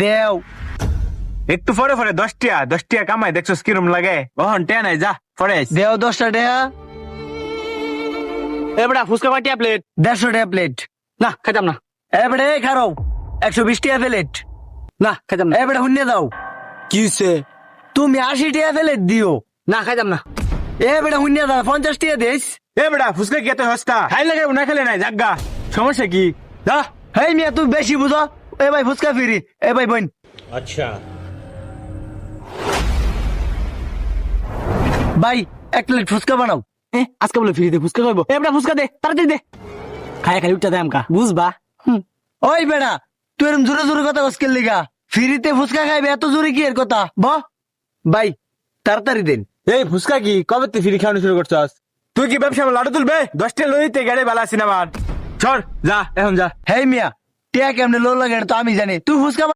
দেও একটু পরে পরে 10 টিয়া কামাই দেখছো কিরম লাগে ওহন টিয়া নাই যা পরে আইস। দেও 10টা টাকা এবারে ফুচকা কয়টা প্লেট? 150 টাকা প্লেট। না খাইতাম না। এবারে খারাও 120 টাকা প্লেট। না খাইতাম না। এবারে হুন্নে দাও কি হইছে? তুমি 80 টাকা প্লেট দিও। না খাইতাম না। এবারে হুন্নে দাও 50 টাকা দিস। এ বেটা ফুচকা কি এত সস্তা? খাই লাগে না খেলে নাই জাগা সমস্যা কি? যা হেই মিয়া তুই বেশি বুঝো। এ ভাই ফুচকা ফিরি। এ ভাই বোন ভাই 1 প্লেট ফুচকা বানাও। আজকে বলে ফ্রিতে ফুচকা খাইবো। এবারে ফুচকা দে তাড়াতাড়ি দে। খায়া খালি উঠতে দেয় আমকা বুঝবা। ওই বেড়া তুই এরম জোরে জোরে কথা কসকের লিগা ফ্রিতে ফুচকা খাইবে এত জোরে কি এর কথা ভাই তাড়াতাড়ি দেন। এই ফুচকা কি কবে তুই ফ্রি খাওয়ানো শুরু করছস? তুই কি ব্যবসা লাড়ু তুলবে? 10টা লইতে গাড়ি বালা সিনেমার সর যা এখন যা। হেই মিয়া টিয়া কেমনে লো লাগে তো আমি জানি। তুই ফুচকা